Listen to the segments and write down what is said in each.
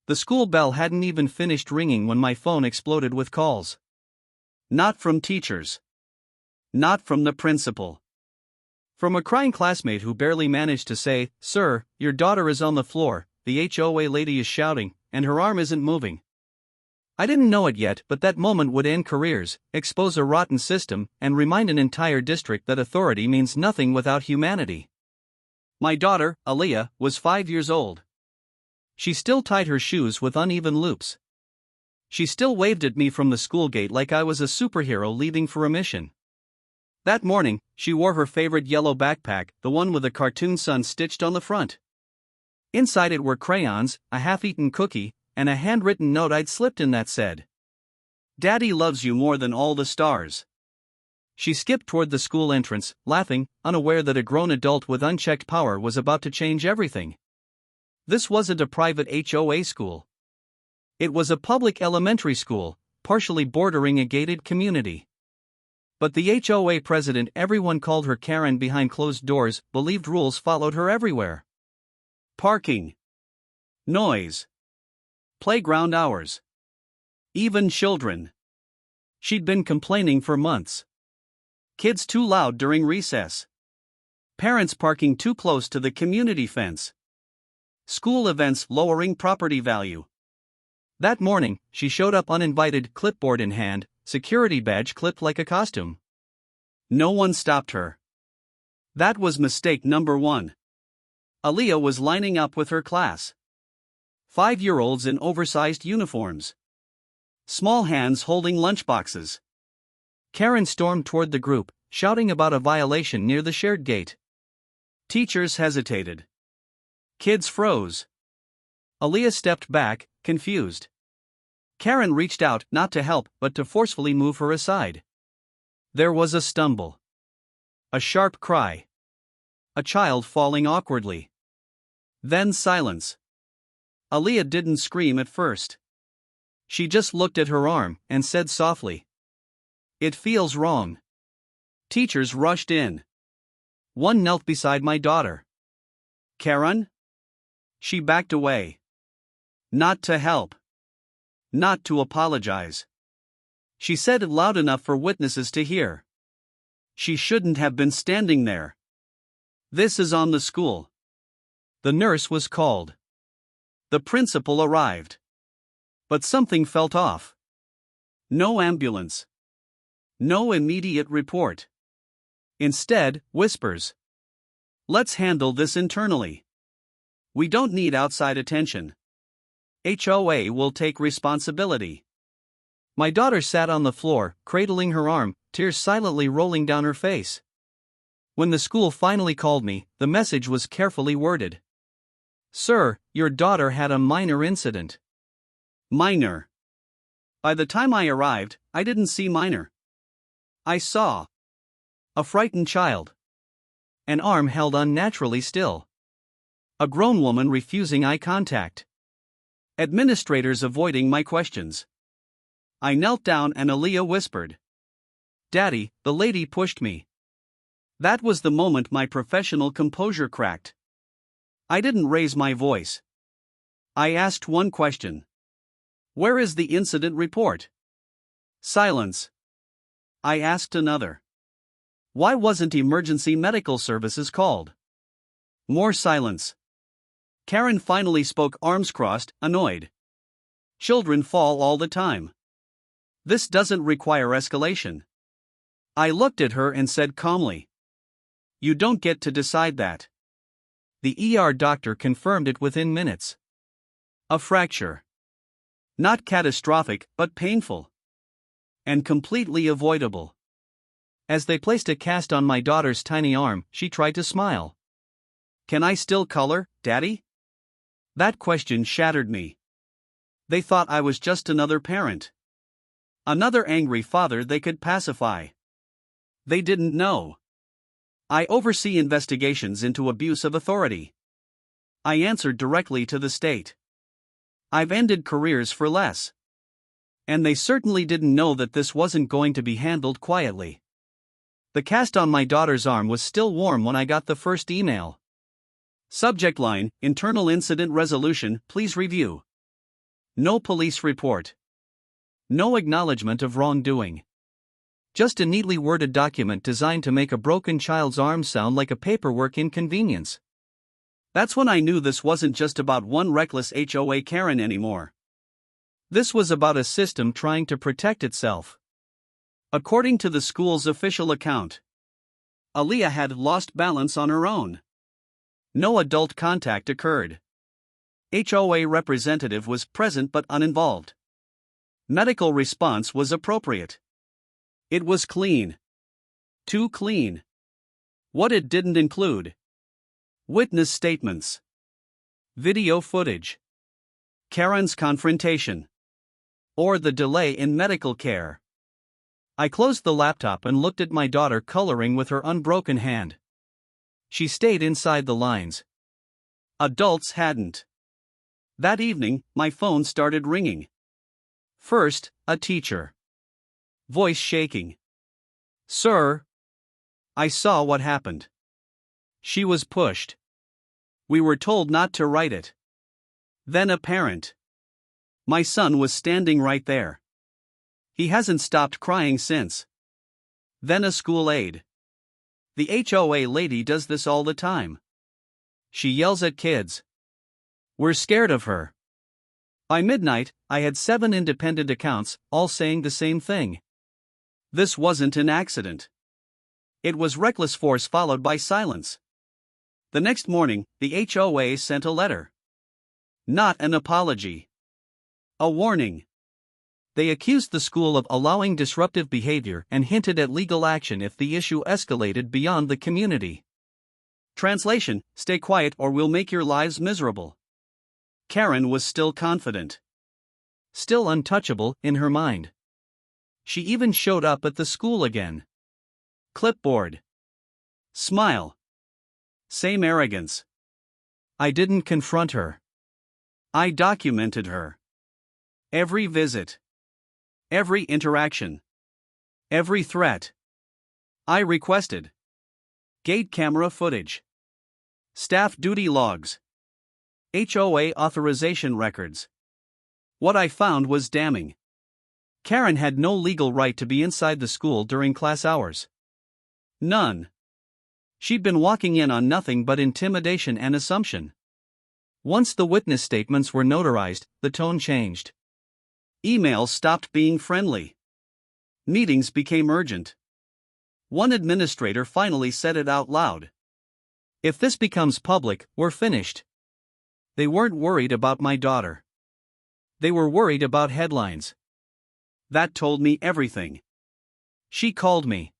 The school bell hadn't even finished ringing when my phone exploded with calls. Not from teachers. Not from the principal. From a crying classmate who barely managed to say, "Sir, your daughter is on the floor, the HOA lady is shouting, and her arm isn't moving." I didn't know it yet, but that moment would end careers, expose a rotten system, and remind an entire district that authority means nothing without humanity. My daughter, Aaliyah, was 5 years old. She still tied her shoes with uneven loops. She still waved at me from the school gate like I was a superhero leaving for a mission. That morning, she wore her favorite yellow backpack, the one with a cartoon sun stitched on the front. Inside it were crayons, a half-eaten cookie, and a handwritten note I'd slipped in that said, "Daddy loves you more than all the stars." She skipped toward the school entrance, laughing, unaware that a grown adult with unchecked power was about to change everything. This wasn't a private HOA school. It was a public elementary school, partially bordering a gated community. But the HOA president, everyone called her Karen behind closed doors, believed rules followed her everywhere. Parking. Noise. Playground hours. Even children. She'd been complaining for months. Kids too loud during recess. Parents parking too close to the community fence. School events lowering property value. That morning, she showed up uninvited, clipboard in hand, security badge clipped like a costume. No one stopped her. That was mistake number 1. Aaliyah was lining up with her class. 5-year-olds in oversized uniforms. Small hands holding lunchboxes. Karen stormed toward the group, shouting about a violation near the shared gate. Teachers hesitated. Kids froze. Aaliyah stepped back, confused. Karen reached out, not to help, but to forcefully move her aside. There was a stumble. A sharp cry. A child falling awkwardly. Then silence. Aaliyah didn't scream at first. She just looked at her arm and said softly, "It feels wrong." Teachers rushed in. One knelt beside my daughter. "Karen?" She backed away. Not to help. Not to apologize. She said it loud enough for witnesses to hear. "She shouldn't have been standing there. This is on the school." The nurse was called. The principal arrived. But something felt off. No ambulance. No immediate report. Instead, whispers. "Let's handle this internally. We don't need outside attention. HOA will take responsibility." My daughter sat on the floor, cradling her arm, tears silently rolling down her face. When the school finally called me, the message was carefully worded. "Sir, your daughter had a minor incident." Minor. By the time I arrived, I didn't see minor. I saw a frightened child. An arm held unnaturally still. A grown woman refusing eye contact. Administrators avoiding my questions. I knelt down and Aaliyah whispered, "Daddy, the lady pushed me." That was the moment my professional composure cracked. I didn't raise my voice. I asked one question. "Where is the incident report?" Silence. I asked another. "Why wasn't emergency medical services called?" More silence. Karen finally spoke, arms crossed, annoyed. "Children fall all the time. This doesn't require escalation." I looked at her and said calmly, "You don't get to decide that." The ER doctor confirmed it within minutes. A fracture. Not catastrophic, but painful. And completely avoidable. As they placed a cast on my daughter's tiny arm, she tried to smile. "Can I still color, Daddy?" That question shattered me. They thought I was just another parent. Another angry father they could pacify. They didn't know. I oversee investigations into abuse of authority. I answered directly to the state. I've ended careers for less. And they certainly didn't know that this wasn't going to be handled quietly. The cast on my daughter's arm was still warm when I got the first email. Subject line: Internal Incident Resolution, please review. No police report. No acknowledgement of wrongdoing. Just a neatly worded document designed to make a broken child's arm sound like a paperwork inconvenience. That's when I knew this wasn't just about one reckless HOA Karen anymore. This was about a system trying to protect itself. According to the school's official account, Aaliyah had lost balance on her own. No adult contact occurred. HOA representative was present but uninvolved. Medical response was appropriate. It was clean. Too clean. What it didn't include: witness statements, video footage, Karen's confrontation, or the delay in medical care. I closed the laptop and looked at my daughter coloring with her unbroken hand. She stayed inside the lines. Adults hadn't. That evening, my phone started ringing. First, a teacher. Voice shaking. "Sir." I saw what happened. She was pushed. We were told not to write it. Then a parent. My son was standing right there. He hasn't stopped crying since. Then a school aide. The HOA lady does this all the time. She yells at kids. We're scared of her. By midnight, I had 7 independent accounts, all saying the same thing. This wasn't an accident. It was reckless force followed by silence. The next morning, the HOA sent a letter. Not an apology. A warning. They accused the school of allowing disruptive behavior and hinted at legal action if the issue escalated beyond the community. Translation: stay quiet or we'll make your lives miserable. Karen was still confident. Still untouchable in her mind. She even showed up at the school again. Clipboard. Smile. Same arrogance. I didn't confront her. I documented her. Every visit. Every interaction. Every threat. I requested gate camera footage, staff duty logs, HOA authorization records. What I found was damning. Karen had no legal right to be inside the school during class hours. None. She'd been walking in on nothing but intimidation and assumption. Once the witness statements were notarized, the tone changed. Emails stopped being friendly. Meetings became urgent. One administrator finally said it out loud. If this becomes public, we're finished. They weren't worried about my daughter. They were worried about headlines. That told me everything. She called me.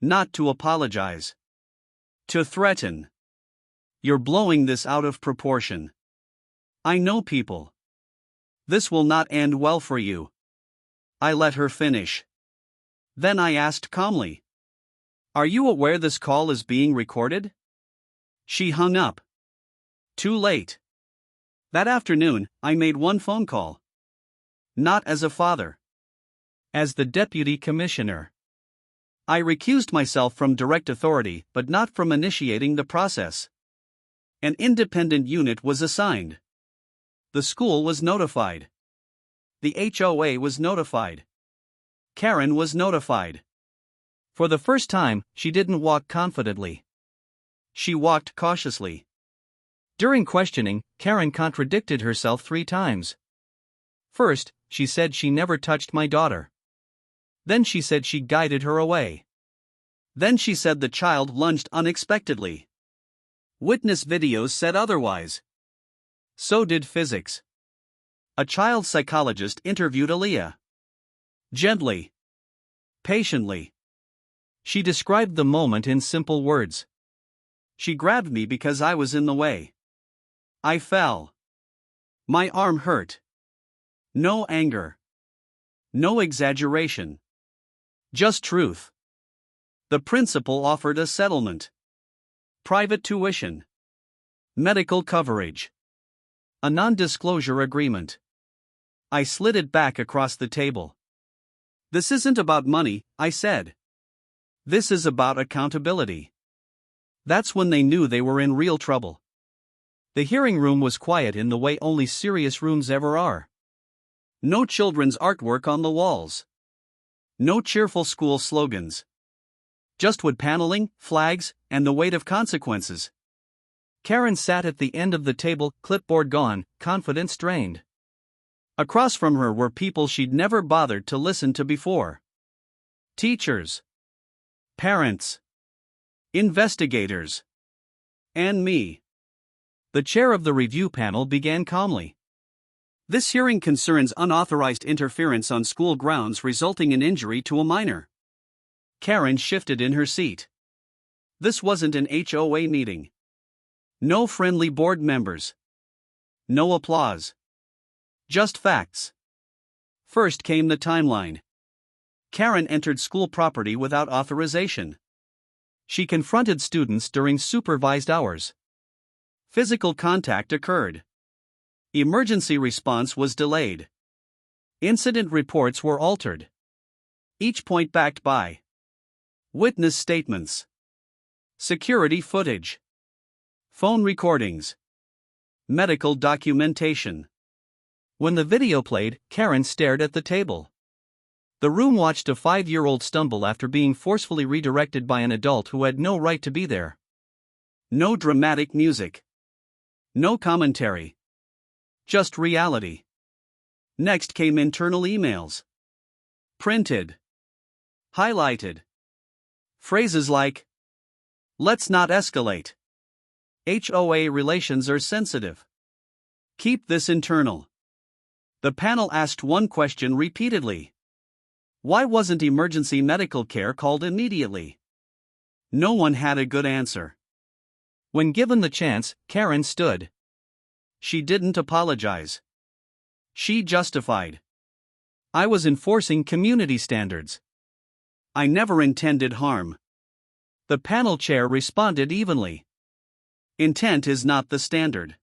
Not to apologize. To threaten. You're blowing this out of proportion. I know people. This will not end well for you. I let her finish. Then I asked calmly. Are you aware this call is being recorded? She hung up. Too late. That afternoon, I made one phone call. Not as a father. As the deputy commissioner. I recused myself from direct authority but not from initiating the process. An independent unit was assigned. The school was notified. The HOA was notified. Karen was notified. For the first time, she didn't walk confidently. She walked cautiously. During questioning, Karen contradicted herself 3 times. First, she said she never touched my daughter. Then she said she guided her away. Then she said the child lunged unexpectedly. Witness videos said otherwise. So did physics. A child psychologist interviewed Aaliyah. Gently. Patiently. She described the moment in simple words. She grabbed me because I was in the way. I fell. My arm hurt. No anger. No exaggeration. Just truth. The principal offered a settlement. Private tuition. Medical coverage. A non-disclosure agreement. I slid it back across the table. This isn't about money, I said. This is about accountability. That's when they knew they were in real trouble. The hearing room was quiet in the way only serious rooms ever are. No children's artwork on the walls. No cheerful school slogans. Just wood paneling, flags, and the weight of consequences. Karen sat at the end of the table, clipboard gone, confidence drained. Across from her were people she'd never bothered to listen to before. Teachers. Parents. Investigators. And me. The chair of the review panel began calmly. This hearing concerns unauthorized interference on school grounds resulting in injury to a minor. Karen shifted in her seat. This wasn't an HOA meeting. No friendly board members. No applause. Just facts. First came the timeline. Karen entered school property without authorization. She confronted students during supervised hours. Physical contact occurred. Emergency response was delayed. Incident reports were altered. Each point backed by witness statements, security footage, phone recordings, medical documentation. When the video played, Karen stared at the table. The room watched a 5-year-old stumble after being forcefully redirected by an adult who had no right to be there. No dramatic music. No commentary. Just reality. Next came internal emails. Printed. Highlighted. Phrases like, "Let's not escalate." HOA relations are sensitive. Keep this internal. The panel asked one question repeatedly. Why wasn't emergency medical care called immediately? No one had a good answer. When given the chance, Karen stood. She didn't apologize. She justified. I was enforcing community standards. I never intended harm. The panel chair responded evenly. Intent is not the standard.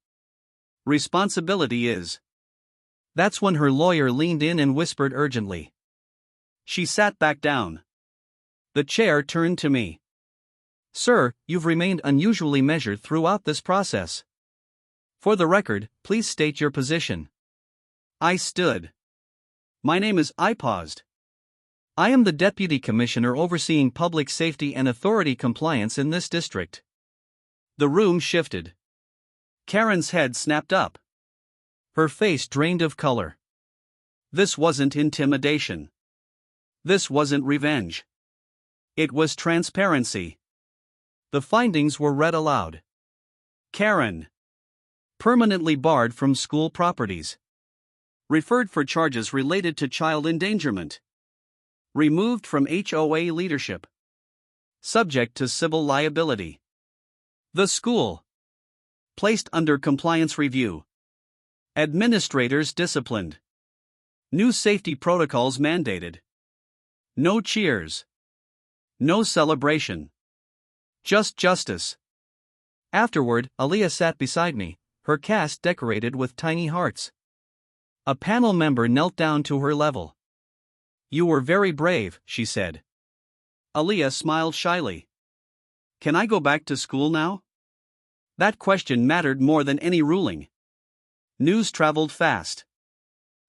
Responsibility is. That's when her lawyer leaned in and whispered urgently. She sat back down. The chair turned to me. Sir, you've remained unusually measured throughout this process. For the record, please state your position. I stood. My name is I paused. I am the Deputy Commissioner overseeing public safety and authority compliance in this district. The room shifted. Karen's head snapped up. Her face drained of color. This wasn't intimidation. This wasn't revenge. It was transparency. The findings were read aloud. Karen. Permanently barred from school properties. Referred for charges related to child endangerment. Removed from HOA leadership. Subject to civil liability. The school. Placed under compliance review. Administrators disciplined. New safety protocols mandated. No cheers. No celebration. Just justice. Afterward, Aaliyah sat beside me, her cast decorated with tiny hearts. A panel member knelt down to her level. You were very brave, she said. Aaliyah smiled shyly. Can I go back to school now? That question mattered more than any ruling. News traveled fast.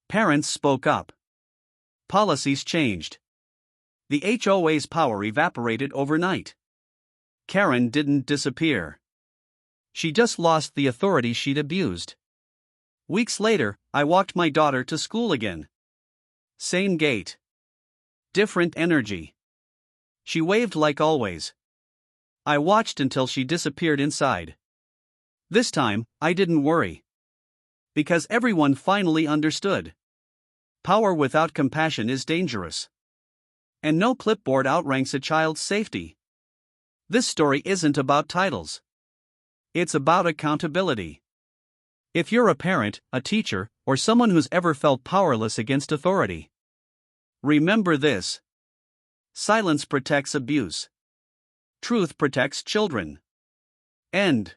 Parents spoke up. Policies changed. The HOA's power evaporated overnight. Karen didn't disappear. She just lost the authority she'd abused. Weeks later, I walked my daughter to school again. Same gate. Different energy. She waved like always. I watched until she disappeared inside. This time, I didn't worry. Because everyone finally understood. Power without compassion is dangerous. And no clipboard outranks a child's safety. This story isn't about titles. It's about accountability. If you're a parent, a teacher, or someone who's ever felt powerless against authority, remember this. Silence protects abuse. Truth protects children. End.